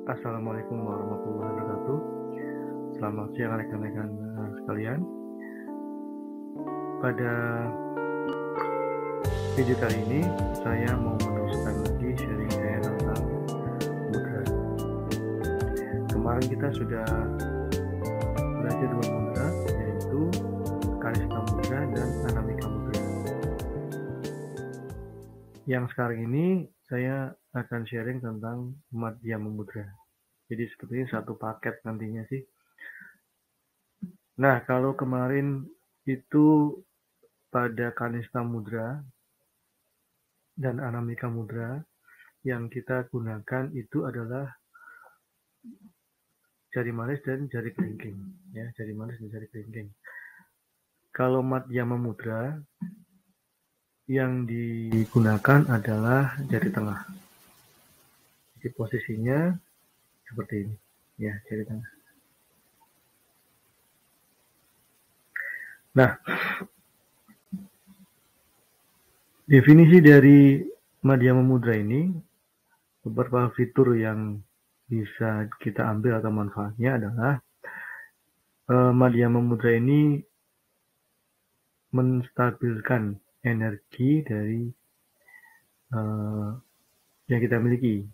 Assalamualaikum warahmatullahi wabarakatuh. Selamat siang rekan-rekan sekalian. Pada video kali ini saya mau meneruskan lagi sharing saya tentang mudra. Kemarin kita sudah belajar dua mudra, yaitu Karishma mudra dan Anamika mudra. Yang sekarang ini saya akan sharing tentang Madhyama mudra. Jadi sepertinya satu paket nantinya sih. Nah, kalau kemarin itu pada Kanista mudra dan Anamika mudra, yang kita gunakan itu adalah jari manis dan jari kelingking, ya, jari manis dan jari kelingking. Kalau Madhyama mudra yang digunakan adalah jari tengah. Jadi posisinya seperti ini, ya, jari tengah. Nah, definisi dari Madhyama mudra ini, beberapa fitur yang bisa kita ambil atau manfaatnya adalah Madhyama mudra ini menstabilkan energi dari yang kita miliki,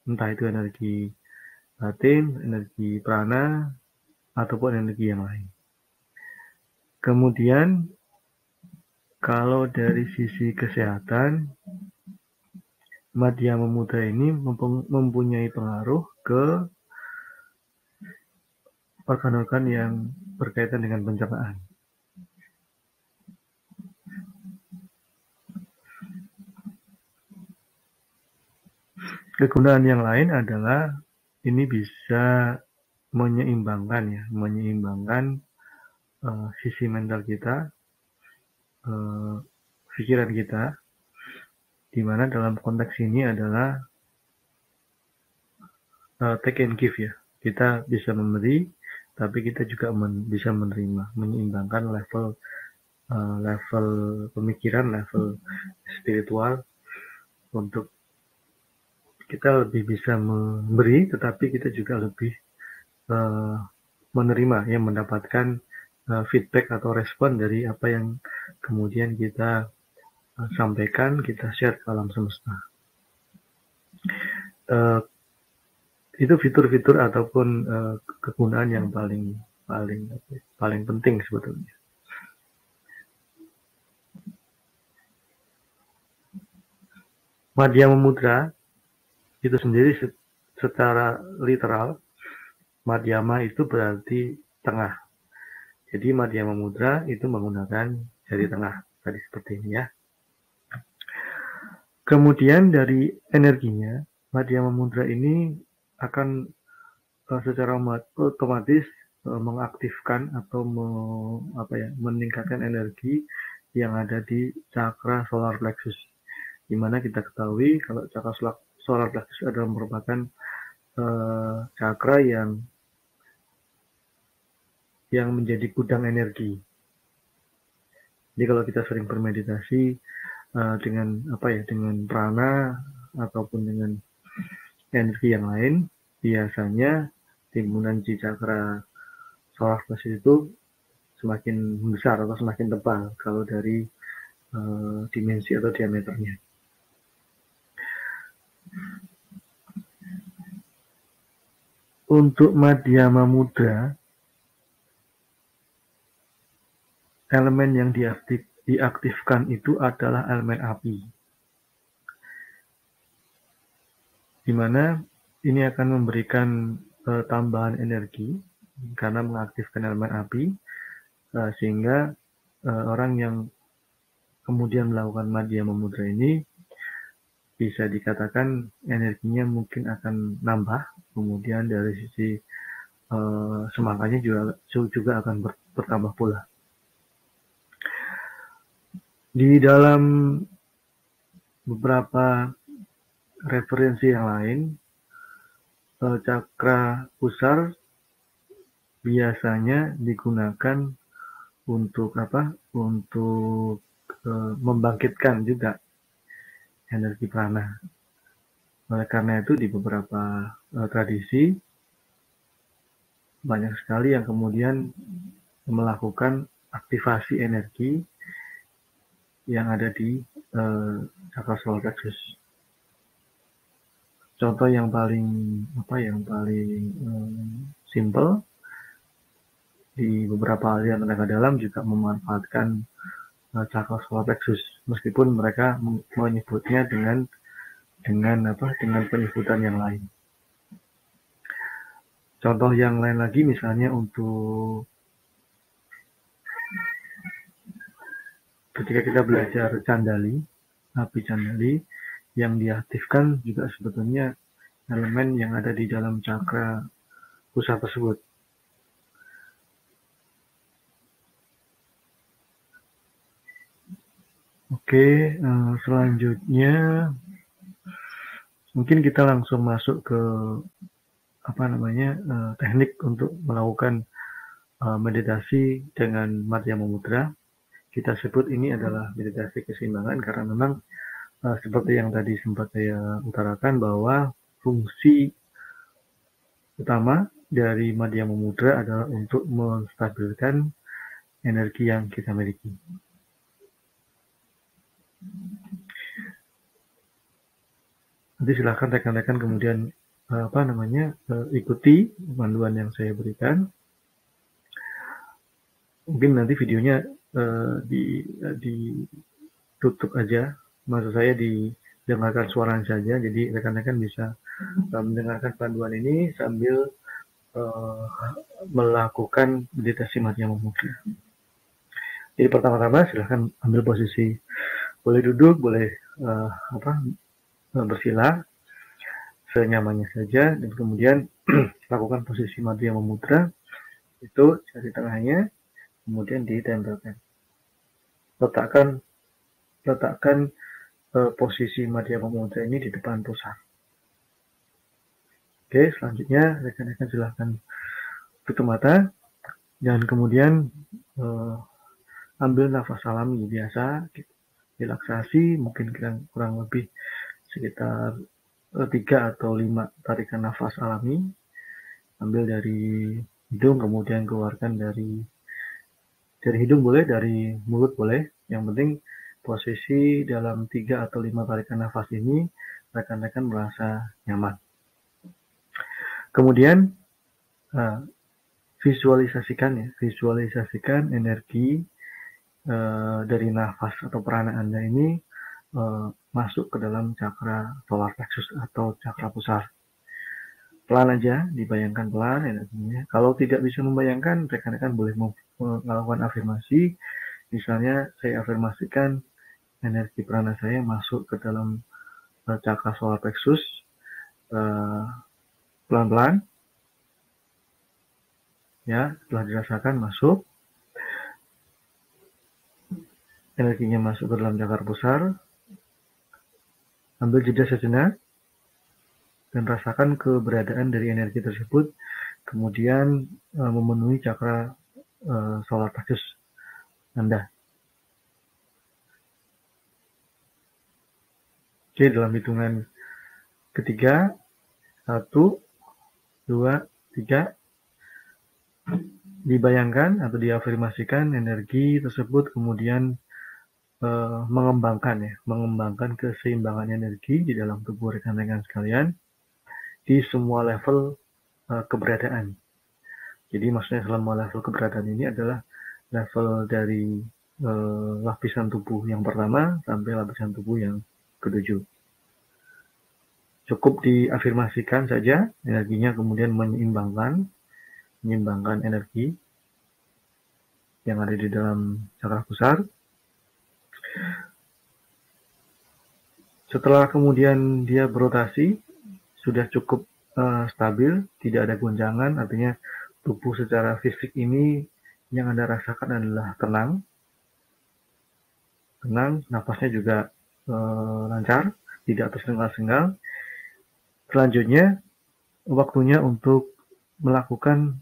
entah itu energi batin, energi prana, ataupun energi yang lain. Kemudian kalau dari sisi kesehatan, Madhyama mudra ini mempunyai pengaruh ke organ-organ yang berkaitan dengan pencernaan. Kegunaan yang lain adalah ini bisa menyeimbangkan sisi mental kita, pikiran kita, di mana dalam konteks ini adalah take and give, ya. Kita bisa memberi, tapi kita juga bisa menerima, menyeimbangkan level pemikiran, level spiritual, untuk kita lebih bisa memberi, tetapi kita juga lebih menerima, yang mendapatkan feedback atau respon dari apa yang kemudian kita sampaikan, kita share ke alam semesta. Itu fitur-fitur ataupun kegunaan yang paling penting sebetulnya. Madhyama mudra itu sendiri secara literal, Madhyama itu berarti tengah. Jadi Madhyama mudra itu menggunakan jari tengah, tadi seperti ini, ya. Kemudian dari energinya, Madhyama mudra ini akan secara otomatis mengaktifkan atau meningkatkan energi yang ada di cakra solar plexus. Dimana kita ketahui kalau cakra solar plexus adalah merupakan cakra yang menjadi gudang energi. Jadi kalau kita sering bermeditasi dengan prana ataupun dengan energi yang lain, biasanya timbunan di cakra solar plexus itu semakin besar atau semakin tebal kalau dari dimensi atau diameternya. Untuk Madhyama mudra, elemen yang diaktifkan itu adalah elemen api, di mana ini akan memberikan tambahan energi karena mengaktifkan elemen api, sehingga orang yang kemudian melakukan Madhyama mudra ini bisa dikatakan energinya mungkin akan nambah, kemudian dari sisi semangkanya juga akan bertambah pula. Di dalam beberapa referensi yang lain, cakra pusar biasanya digunakan untuk membangkitkan juga energi prana. Oleh karena itu di beberapa tradisi banyak sekali yang kemudian melakukan aktivasi energi yang ada di chakra solar plexus. Contoh yang paling simple di beberapa aliran tenaga dalam juga memanfaatkan chakra solar plexus, meskipun mereka menyebutnya dengan penyebutan yang lain. Contoh yang lain lagi misalnya untuk ketika kita belajar candali, api candali yang diaktifkan juga sebetulnya elemen yang ada di dalam cakra pusat tersebut. Oke, selanjutnya mungkin kita langsung masuk ke teknik untuk melakukan meditasi dengan Madhyama Mudra. Kita sebut ini adalah meditasi keseimbangan karena memang seperti yang tadi sempat saya utarakan bahwa fungsi utama dari Madhyama Mudra adalah untuk menstabilkan energi yang kita miliki. Nanti silahkan rekan-rekan kemudian ikuti panduan yang saya berikan. Mungkin nanti videonya ditutup aja, maksud saya didengarkan suaranya saja, jadi rekan-rekan bisa mendengarkan panduan ini sambil melakukan meditasi Madhyama Mudra. Jadi pertama-tama silahkan ambil posisi, boleh duduk, boleh bersila senyamannya saja, dan kemudian lakukan posisi Madhyama Mudra, itu jari tengahnya kemudian ditempelkan. Letakkan posisi Madhyama Mudra ini di depan pusar. Oke, selanjutnya rekan-rekan silahkan tutup mata dan kemudian ambil nafas alami biasa, relaksasi, mungkin kurang lebih sekitar 3 atau 5 tarikan nafas alami. Ambil dari hidung, kemudian keluarkan dari hidung boleh, dari mulut boleh. Yang penting posisi dalam 3 atau 5 tarikan nafas ini rekan-rekan merasa nyaman. Kemudian visualisasikan energi dari nafas atau prana Anda ini masuk ke dalam cakra solar plexus atau cakra pusar. Pelan aja, dibayangkan pelan energinya. Kalau tidak bisa membayangkan, rekan-rekan boleh melakukan afirmasi. Misalnya saya afirmasikan energi prana saya masuk ke dalam cakra solar plexus pelan-pelan. Ya, setelah dirasakan masuk, energinya masuk ke dalam cakra pusar. Ambil jeda sejenak dan rasakan keberadaan dari energi tersebut, kemudian memenuhi cakra solar plexus Anda. Oke, dalam hitungan ketiga, 1, 2, 3, dibayangkan atau diafirmasikan energi tersebut kemudian mengembangkan keseimbangan energi di dalam tubuh rekan-rekan sekalian di semua level keberadaan. Jadi maksudnya semua level keberadaan ini adalah level dari lapisan tubuh yang pertama sampai lapisan tubuh yang ke-7. Cukup diafirmasikan saja, energinya kemudian menyeimbangkan energi yang ada di dalam cakra pusar. Setelah kemudian dia berotasi, sudah cukup stabil, tidak ada gonjangan, artinya tubuh secara fisik ini yang Anda rasakan adalah tenang, nafasnya juga lancar, tidak tersengal-sengal. Selanjutnya, waktunya untuk melakukan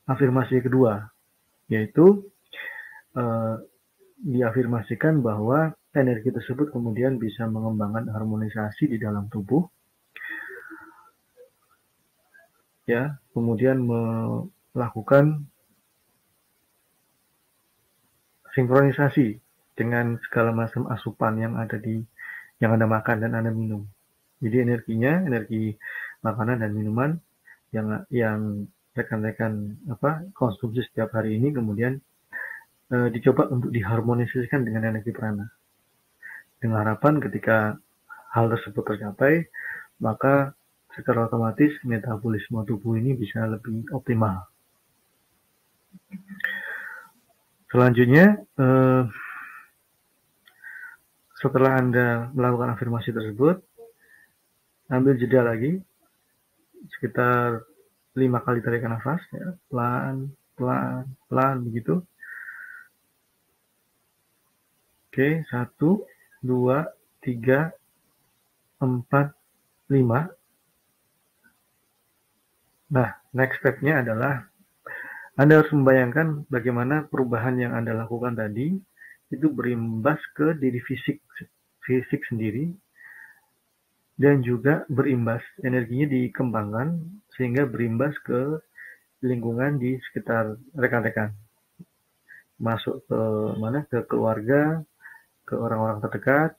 afirmasi kedua, yaitu diafirmasikan bahwa energi tersebut kemudian bisa mengembangkan harmonisasi di dalam tubuh, ya, kemudian melakukan sinkronisasi dengan segala macam asupan yang Anda makan dan Anda minum. Jadi energinya, energi makanan dan minuman yang rekan-rekan konsumsi setiap hari ini kemudian dicoba untuk diharmonisasikan dengan energi prana. Dengan harapan ketika hal tersebut tercapai, maka secara otomatis metabolisme tubuh ini bisa lebih optimal. Selanjutnya, setelah Anda melakukan afirmasi tersebut, ambil jeda lagi sekitar 5 kali tarikan nafas, ya, pelan, pelan, pelan begitu. Oke, 1, 2, 3, 4, 5. Nah, next step-nya adalah Anda harus membayangkan bagaimana perubahan yang Anda lakukan tadi itu berimbas ke diri fisik sendiri, dan juga berimbas, energinya dikembangkan sehingga berimbas ke lingkungan di sekitar rekan-rekan, masuk ke keluarga, ke orang-orang terdekat,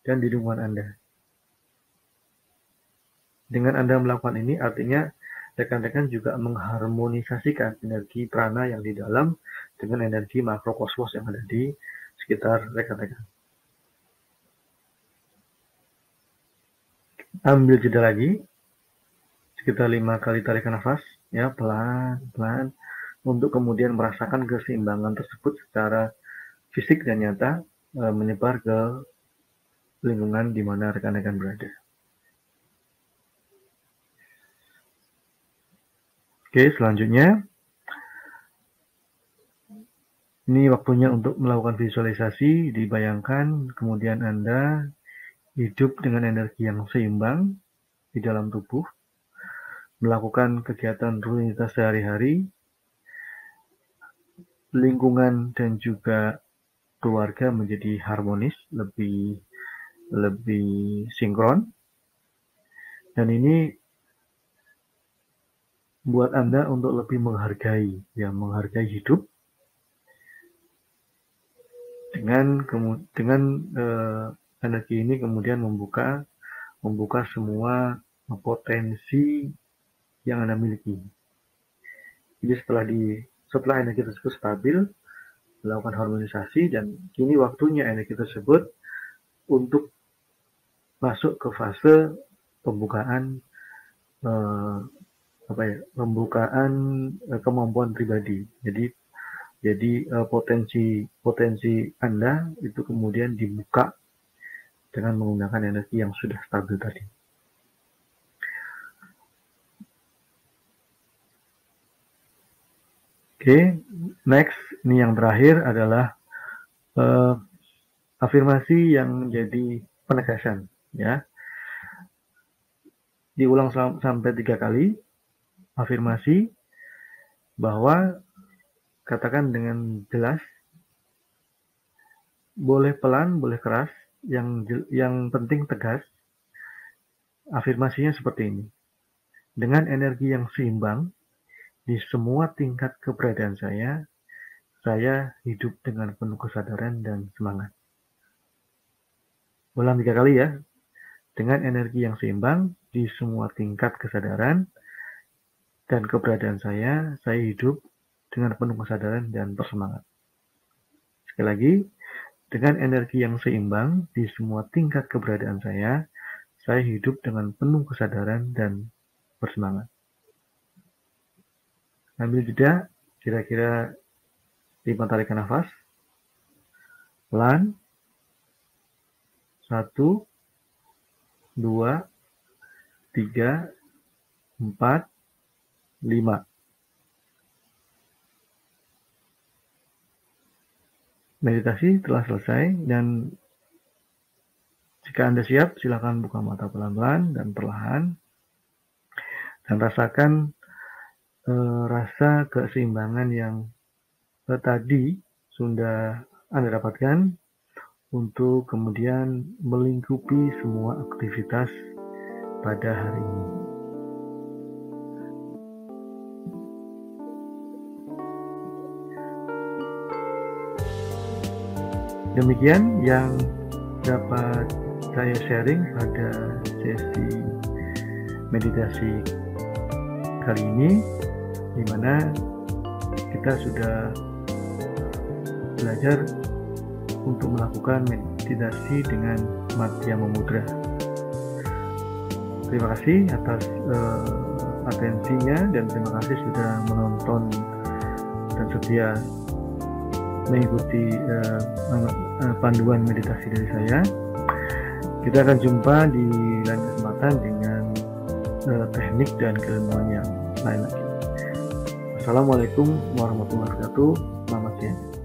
dan di lingkungan Anda. Dengan Anda melakukan ini, artinya rekan-rekan juga mengharmonisasikan energi prana yang di dalam dengan energi makrokosmos yang ada di sekitar rekan-rekan. Ambil jeda lagi, sekitar 5 kali tarikan nafas, ya, pelan-pelan, untuk kemudian merasakan keseimbangan tersebut secara fisik dan nyata menyebar ke lingkungan di mana rekan-rekan berada. Oke, selanjutnya ini waktunya untuk melakukan visualisasi. Dibayangkan kemudian Anda hidup dengan energi yang seimbang di dalam tubuh, melakukan kegiatan rutinitas sehari-hari, lingkungan dan juga keluarga menjadi harmonis, lebih sinkron, dan ini buat Anda untuk lebih menghargai hidup dengan energi ini kemudian membuka semua potensi yang Anda miliki. Jadi setelah energi tersebut stabil, melakukan harmonisasi, dan kini waktunya energi tersebut untuk masuk ke fase pembukaan kemampuan pribadi. Jadi potensi Anda itu kemudian dibuka dengan menggunakan energi yang sudah stabil tadi. Oke, next, ini yang terakhir adalah afirmasi yang menjadi penegasan, ya. Diulang sampai 3 kali afirmasi bahwa katakan dengan jelas, boleh pelan, boleh keras, yang penting tegas. Afirmasinya seperti ini: dengan energi yang seimbang di semua tingkat keberadaan saya hidup dengan penuh kesadaran dan semangat. Ulang 3 kali ya. Dengan energi yang seimbang di semua tingkat kesadaran dan keberadaan saya hidup dengan penuh kesadaran dan bersemangat. Sekali lagi, dengan energi yang seimbang di semua tingkat keberadaan saya hidup dengan penuh kesadaran dan bersemangat. Ambil jeda, kira-kira 5 tarikan nafas. Pelan. 1, 2, 3, 4, 5. Meditasi telah selesai, dan jika Anda siap, silakan buka mata pelan-pelan dan perlahan, dan rasakan rasa keseimbangan yang tadi sudah Anda dapatkan untuk kemudian melingkupi semua aktivitas pada hari ini. Demikian yang dapat saya sharing pada sesi meditasi kali ini, di mana kita sudah belajar untuk melakukan meditasi dengan Madhyama Mudra. Terima kasih atas atensinya, dan terima kasih sudah menonton dan setia mengikuti panduan meditasi dari saya. Kita akan jumpa di lain kesempatan dengan teknik dan keilmuan yang lain lagi. Assalamualaikum warahmatullahi wabarakatuh. Selamat siang.